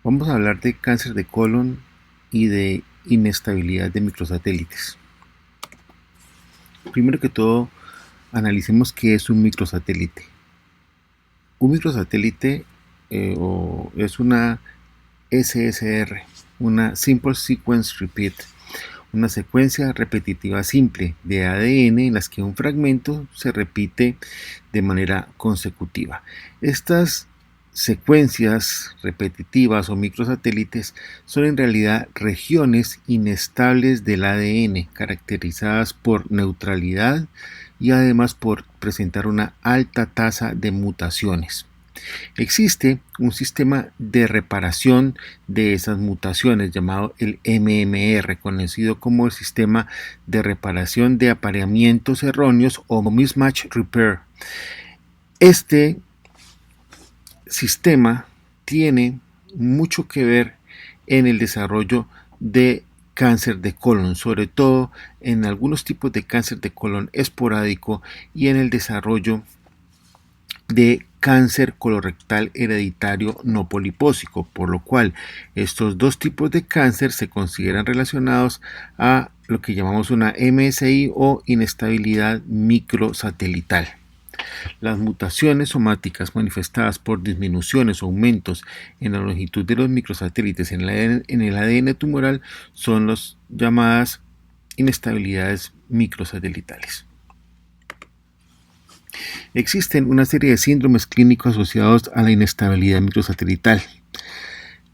Vamos a hablar de cáncer de colon y de inestabilidad de microsatélites. Primero que todo, analicemos qué es un microsatélite. Un microsatélite es una SSR, una Simple Sequence Repeat, una secuencia repetitiva simple de ADN en las que un fragmento se repite de manera consecutiva. Estas secuencias repetitivas o microsatélites son en realidad regiones inestables del ADN, caracterizadas por neutralidad y además por presentar una alta tasa de mutaciones. Existe un sistema de reparación de esas mutaciones llamado el MMR, conocido como el sistema de reparación de apareamientos erróneos o mismatch repair. Este sistema tiene mucho que ver en el desarrollo de cáncer de colon, sobre todo en algunos tipos de cáncer de colon esporádico y en el desarrollo de cáncer colorectal hereditario no polipósico, por lo cual estos dos tipos de cáncer se consideran relacionados a lo que llamamos una MSI o inestabilidad microsatelital. Las mutaciones somáticas manifestadas por disminuciones o aumentos en la longitud de los microsatélites en el ADN tumoral son las llamadas inestabilidades microsatelitales. Existen una serie de síndromes clínicos asociados a la inestabilidad microsatelital.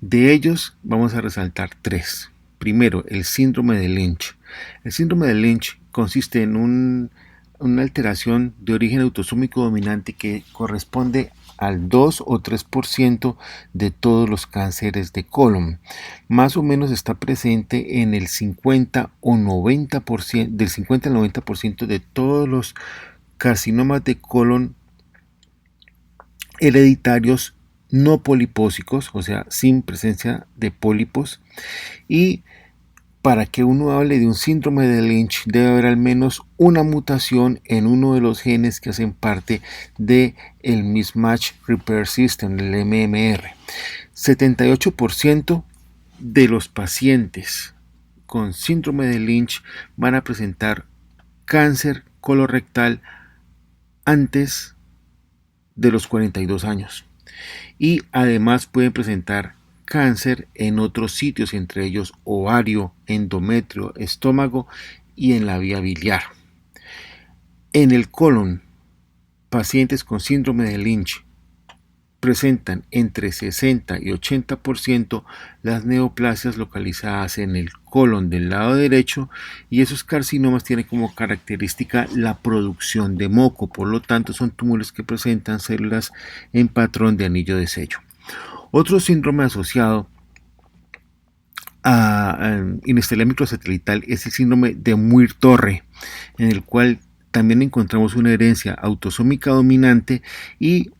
De ellos vamos a resaltar tres. Primero, el síndrome de Lynch. El síndrome de Lynch consiste en una alteración de origen autosómico dominante que corresponde al 2 o 3% de todos los cánceres de colon. Más o menos está presente en el 50 o 90%, del 50 al 90% de todos los carcinomas de colon hereditarios no polipósicos, o sea, sin presencia de pólipos. Y para que uno hable de un síndrome de Lynch debe haber al menos una mutación en uno de los genes que hacen parte del Mismatch Repair System, el MMR. 78% de los pacientes con síndrome de Lynch van a presentar cáncer colorectal antes de los 42 años y además pueden presentar cáncer en otros sitios, entre ellos ovario, endometrio, estómago y en la vía biliar. En el colon, pacientes con síndrome de Lynch presentan entre 60 y 80% las neoplasias localizadas en el colon del lado derecho, y esos carcinomas tienen como característica la producción de moco, por lo tanto son tumores que presentan células en patrón de anillo de sello. Otro síndrome asociado a inestabilidad microsatelital es el síndrome de Muir-Torre, en el cual también encontramos una herencia autosómica dominante y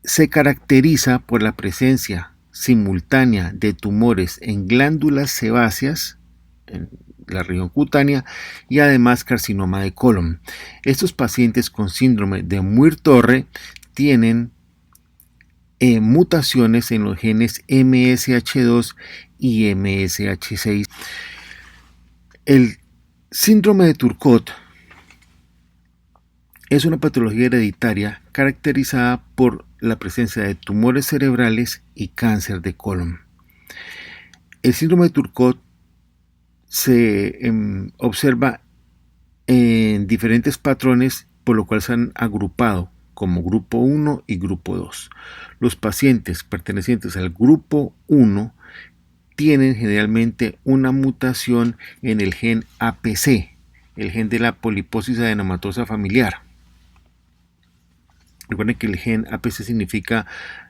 se caracteriza por la presencia simultánea de tumores en glándulas sebáceas, en la región cutánea, y además carcinoma de colon. Estos pacientes con síndrome de Muir-Torre tienen mutaciones en los genes MSH2 y MSH6. El síndrome de Turcot es una patología hereditaria caracterizada por la presencia de tumores cerebrales y cáncer de colon. El síndrome de Turcot se observa en diferentes patrones, por lo cual se han agrupado como grupo 1 y grupo 2. Los pacientes pertenecientes al grupo 1 tienen generalmente una mutación en el gen APC, el gen de la poliposis adenomatosa familiar. Recuerden que el gen APC significa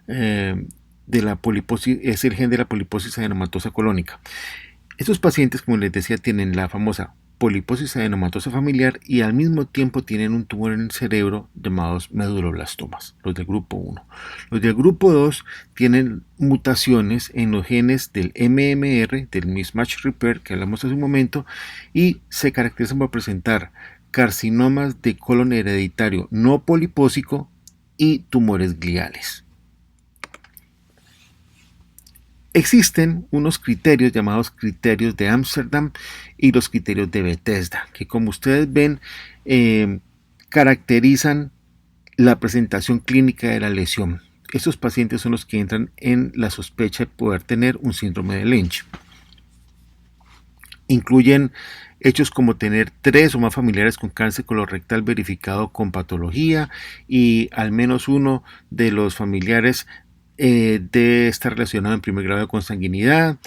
de la poliposis, es el gen de la poliposis adenomatosa colónica. Estos pacientes, como les decía, tienen la famosa poliposis adenomatosa familiar y al mismo tiempo tienen un tumor en el cerebro llamados meduloblastomas, los del grupo 1. Los del grupo 2 tienen mutaciones en los genes del MMR, del Mismatch Repair, que hablamos hace un momento, y se caracterizan por presentar carcinomas de colon hereditario no polipósico y tumores gliales. Existen unos criterios llamados criterios de Ámsterdam y los criterios de Bethesda, que como ustedes ven caracterizan la presentación clínica de la lesión. Estos pacientes son los que entran en la sospecha de poder tener un síndrome de Lynch. Incluyen hechos como tener 3 o más familiares con cáncer colorectal verificado con patología y al menos uno de los familiares debe estar relacionado en primer grado de consanguinidad.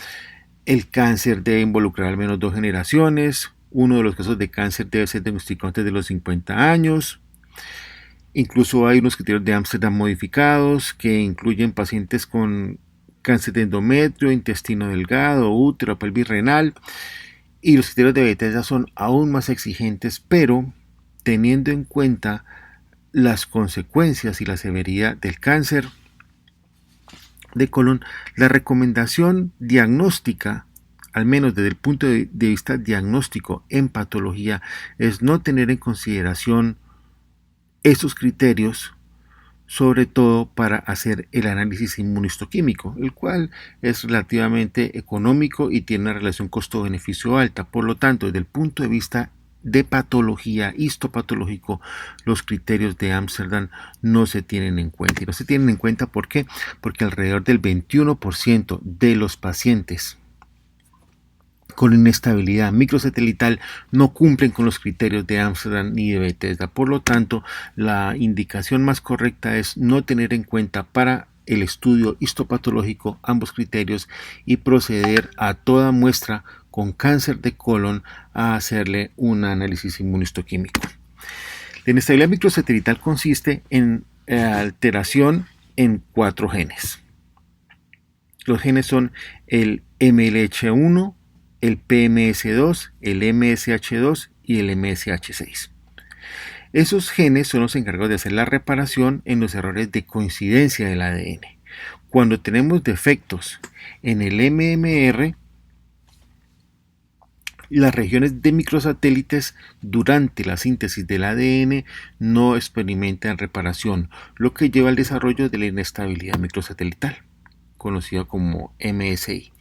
El cáncer debe involucrar al menos 2 generaciones. Uno de los casos de cáncer debe ser diagnosticado antes de los 50 años. Incluso hay unos criterios de Ámsterdam modificados que incluyen pacientes con cáncer de endometrio, intestino delgado, útero, pelvis renal. Y los criterios de Bethesda son aún más exigentes, pero teniendo en cuenta las consecuencias y la severidad del cáncer de colon, la recomendación diagnóstica, al menos desde el punto de vista diagnóstico en patología, es no tener en consideración estos criterios, sobre todo para hacer el análisis inmunohistoquímico, el cual es relativamente económico y tiene una relación costo-beneficio alta. Por lo tanto, desde el punto de vista de patología, histopatológico, los criterios de Ámsterdam no se tienen en cuenta. Y no se tienen en cuenta ¿por qué? Porque alrededor del 21% de los pacientes con inestabilidad microsatelital no cumplen con los criterios de Ámsterdam ni de Bethesda. Por lo tanto, la indicación más correcta es no tener en cuenta para el estudio histopatológico ambos criterios y proceder a toda muestra con cáncer de colon a hacerle un análisis inmunohistoquímico. La inestabilidad microsatelital consiste en alteración en 4 genes. Los genes son el MLH1, el PMS2, el MSH2 y el MSH6. Esos genes son los encargados de hacer la reparación en los errores de coincidencia del ADN. Cuando tenemos defectos en el MMR, las regiones de microsatélites durante la síntesis del ADN no experimentan reparación, lo que lleva al desarrollo de la inestabilidad microsatelital, conocida como MSI.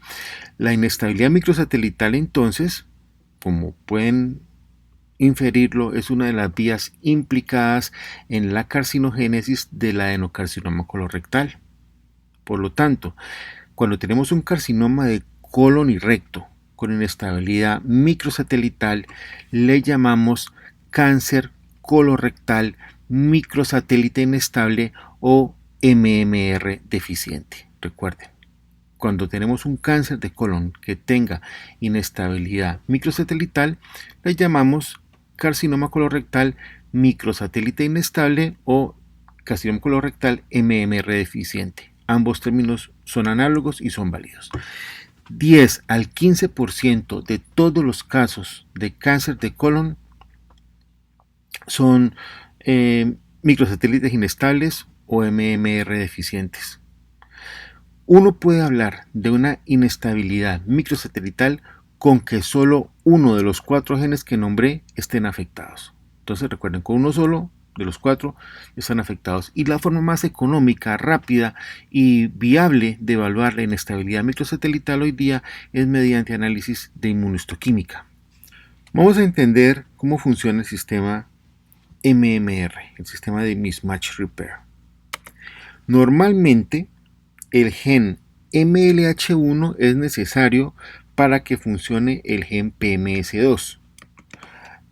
La inestabilidad microsatelital, entonces, como pueden inferirlo, es una de las vías implicadas en la carcinogénesis del adenocarcinoma colorectal. Por lo tanto, cuando tenemos un carcinoma de colon y recto con inestabilidad microsatelital, le llamamos cáncer colorectal microsatélite inestable o MMR deficiente. Recuerden, cuando tenemos un cáncer de colon que tenga inestabilidad microsatelital, le llamamos carcinoma colorectal microsatélite inestable o carcinoma colorectal MMR deficiente. Ambos términos son análogos y son válidos. 10 al 15% de todos los casos de cáncer de colon son microsatélites inestables o MMR deficientes. Uno puede hablar de una inestabilidad microsatelital con que solo uno de los 4 genes que nombré estén afectados. Entonces recuerden, con uno solo de los 4 están afectados. Y la forma más económica, rápida y viable de evaluar la inestabilidad microsatelital hoy día es mediante análisis de inmunohistoquímica. Vamos a entender cómo funciona el sistema MMR, el sistema de Mismatch Repair. Normalmente, el gen MLH1 es necesario para que funcione el gen PMS2.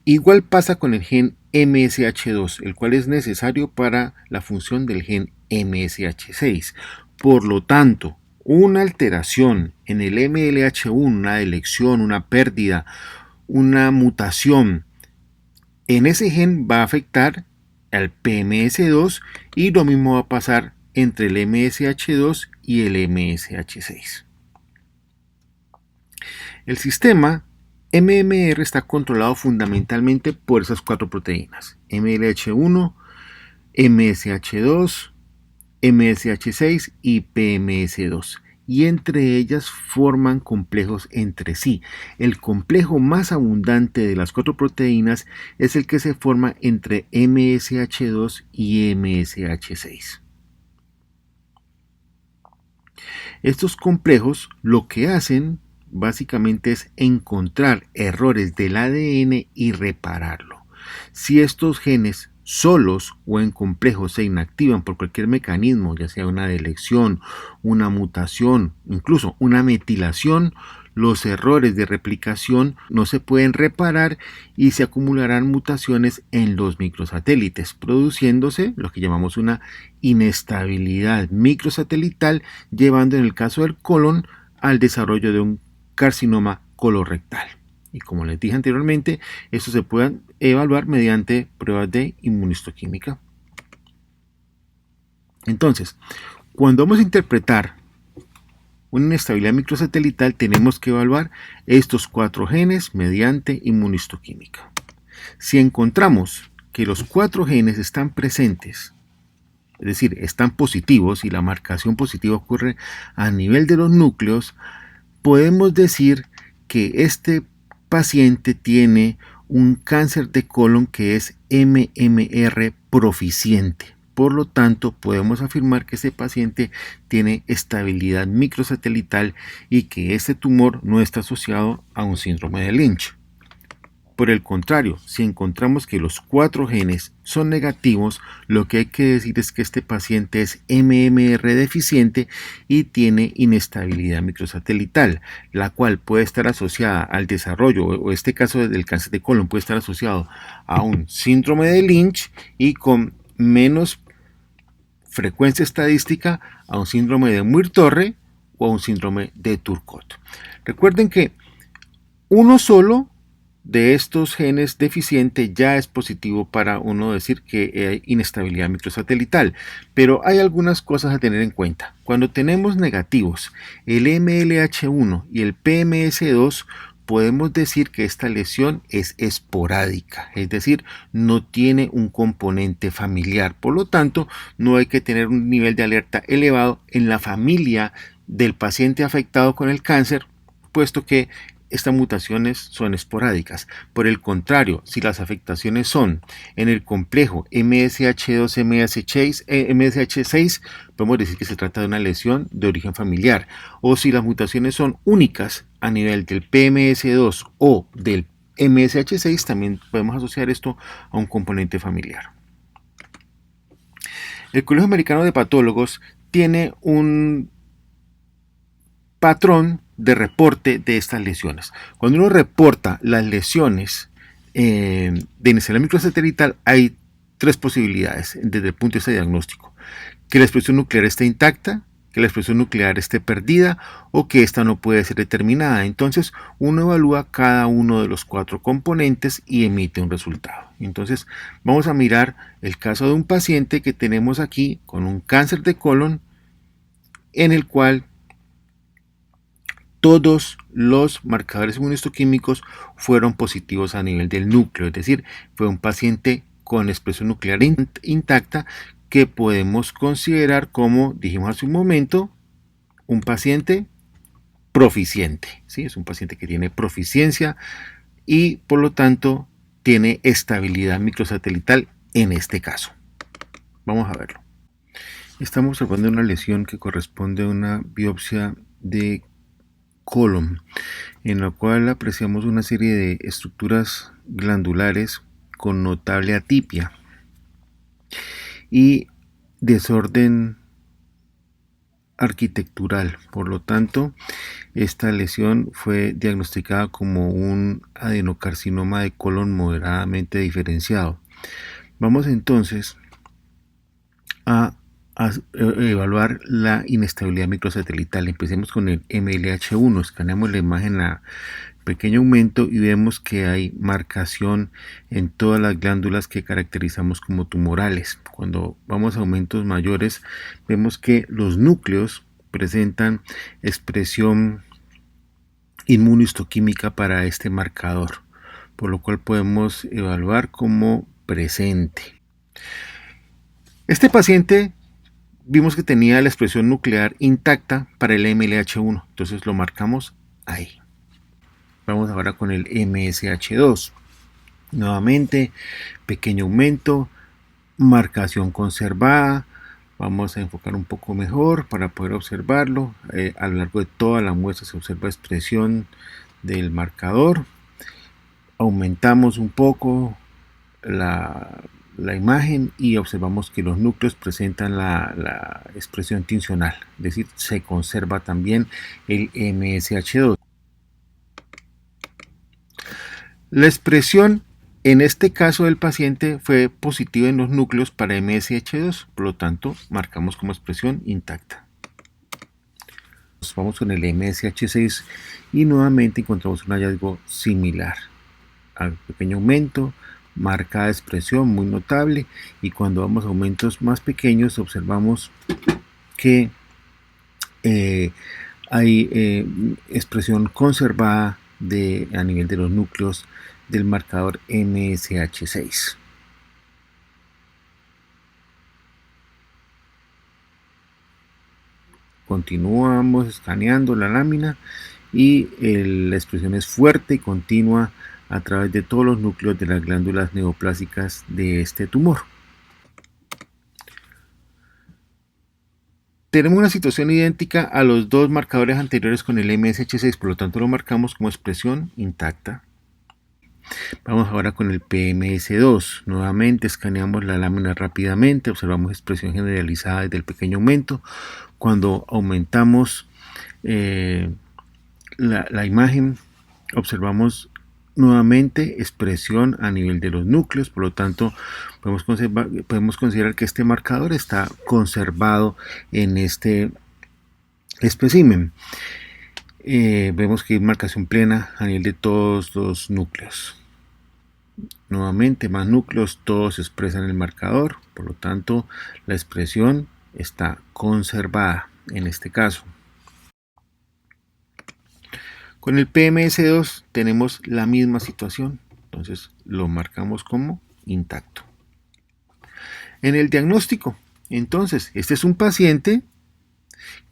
Igual pasa con el gen MSH2, el cual es necesario para la función del gen MSH6. Por lo tanto, una alteración en el MLH1, una delección, una pérdida, una mutación en ese gen va a afectar al PMS2 y lo mismo va a pasar entre el MSH2 y el MSH6. El sistema MMR está controlado fundamentalmente por esas 4 proteínas: MLH1, MSH2, MSH6 y PMS2. Y entre ellas forman complejos entre sí. El complejo más abundante de las 4 proteínas es el que se forma entre MSH2 y MSH6. Estos complejos lo que hacen básicamente es encontrar errores del ADN y repararlo. Si estos genes solos o en complejos se inactivan por cualquier mecanismo, ya sea una delección, una mutación, incluso una metilación, los errores de replicación no se pueden reparar y se acumularán mutaciones en los microsatélites, produciéndose lo que llamamos una inestabilidad microsatelital, llevando en el caso del colon al desarrollo de un carcinoma colorectal. Y como les dije anteriormente, esto se puede evaluar mediante pruebas de inmunistoquímica. Entonces, cuando vamos a interpretar una inestabilidad microsatelital, tenemos que evaluar estos 4 genes mediante inmunistoquímica. Si encontramos que los 4 genes están presentes, es decir, están positivos y la marcación positiva ocurre a nivel de los núcleos, podemos decir que este paciente tiene un cáncer de colon que es MMR proficiente. Por lo tanto, podemos afirmar que este paciente tiene estabilidad microsatelital y que este tumor no está asociado a un síndrome de Lynch. Por el contrario, si encontramos que los 4 genes son negativos, lo que hay que decir es que este paciente es MMR deficiente y tiene inestabilidad microsatelital, la cual puede estar asociada al desarrollo, o este caso del cáncer de colon puede estar asociado a un síndrome de Lynch y con menos frecuencia estadística a un síndrome de Muir-Torre o a un síndrome de Turcotte. Recuerden que uno solo de estos genes deficiente ya es positivo para uno decir que hay inestabilidad microsatelital, pero hay algunas cosas a tener en cuenta. Cuando tenemos negativos el MLH1 y el PMS2, podemos decir que esta lesión es esporádica, es decir, no tiene un componente familiar. Por lo tanto, no hay que tener un nivel de alerta elevado en la familia del paciente afectado con el cáncer, puesto que estas mutaciones son esporádicas. Por el contrario, si las afectaciones son en el complejo MSH2-MSH6, podemos decir que se trata de una lesión de origen familiar. O si las mutaciones son únicas a nivel del PMS2 o del MSH6, también podemos asociar esto a un componente familiar. El Colegio Americano de Patólogos tiene un patrón de reporte de estas lesiones. Cuando uno reporta las lesiones de inestabilidad microsatelital, hay 3 posibilidades desde el punto de vista diagnóstico: que la expresión nuclear esté intacta, que la expresión nuclear esté perdida o que esta no puede ser determinada. Entonces uno evalúa cada uno de los 4 componentes y emite un resultado. Entonces vamos a mirar el caso de un paciente que tenemos aquí con un cáncer de colon en el cual todos los marcadores inmunistoquímicos fueron positivos a nivel del núcleo, es decir, fue un paciente con expresión nuclear intacta que podemos considerar, como dijimos hace un momento, un paciente proficiente, ¿sí? Es un paciente que tiene proficiencia y por lo tanto tiene estabilidad microsatelital en este caso. Vamos a verlo. Estamos observando una lesión que corresponde a una biopsia de colon, en la cual apreciamos una serie de estructuras glandulares con notable atipia y desorden arquitectural. Por lo tanto, esta lesión fue diagnosticada como un adenocarcinoma de colon moderadamente diferenciado. Vamos entonces a evaluar la inestabilidad microsatelital. Empecemos con el MLH1, escaneamos la imagen a pequeño aumento y vemos que hay marcación en todas las glándulas que caracterizamos como tumorales. Cuando vamos a aumentos mayores, vemos que los núcleos presentan expresión inmunistoquímica para este marcador, por lo cual podemos evaluar como presente. Este paciente vimos que tenía la expresión nuclear intacta para el MLH1, entonces lo marcamos ahí. Vamos ahora con el MSH2. Nuevamente, pequeño aumento, marcación conservada, Vamos a enfocar un poco mejor para poder observarlo. A lo largo de toda la muestra se observa expresión del marcador. Aumentamos un poco la imagen y observamos que los núcleos presentan la expresión tincional, es decir, se conserva también el MSH2. La expresión en este caso del paciente fue positiva en los núcleos para MSH2, por lo tanto marcamos como expresión intacta. Vamos con el MSH6 y nuevamente encontramos un hallazgo similar. Al pequeño aumento, marcada expresión muy notable, y cuando vamos a aumentos más pequeños observamos que hay expresión conservada a nivel de los núcleos del marcador MSH6. Continuamos escaneando la lámina y la expresión es fuerte y continua a través de todos los núcleos de las glándulas neoplásicas de este tumor. Tenemos una situación idéntica a los dos marcadores anteriores con el MSH6, por lo tanto lo marcamos como expresión intacta. Vamos ahora con el PMS2. Nuevamente escaneamos la lámina rápidamente, observamos expresión generalizada desde el pequeño aumento. Cuando aumentamos la imagen, observamos nuevamente expresión a nivel de los núcleos, por lo tanto podemos considerar que este marcador está conservado en este espécimen. Vemos que hay marcación plena a nivel de todos los núcleos. Nuevamente más núcleos, todos expresan el marcador, por lo tanto la expresión está conservada en este caso. Con el PMS2 tenemos la misma situación, entonces lo marcamos como intacto. En el diagnóstico, entonces, este es un paciente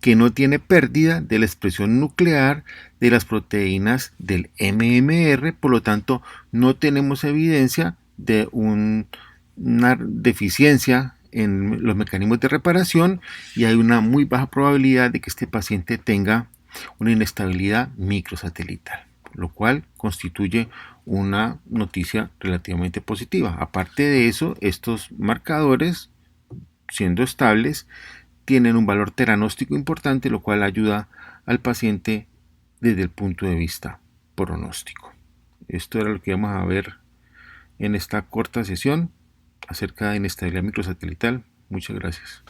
que no tiene pérdida de la expresión nuclear de las proteínas del MMR, por lo tanto no tenemos evidencia de una deficiencia en los mecanismos de reparación, y hay una muy baja probabilidad de que este paciente tenga una inestabilidad microsatelital, lo cual constituye una noticia relativamente positiva. Aparte de eso, estos marcadores, siendo estables, tienen un valor teranóstico importante, lo cual ayuda al paciente desde el punto de vista pronóstico. Esto era lo que vamos a ver en esta corta sesión acerca de inestabilidad microsatelital. Muchas gracias.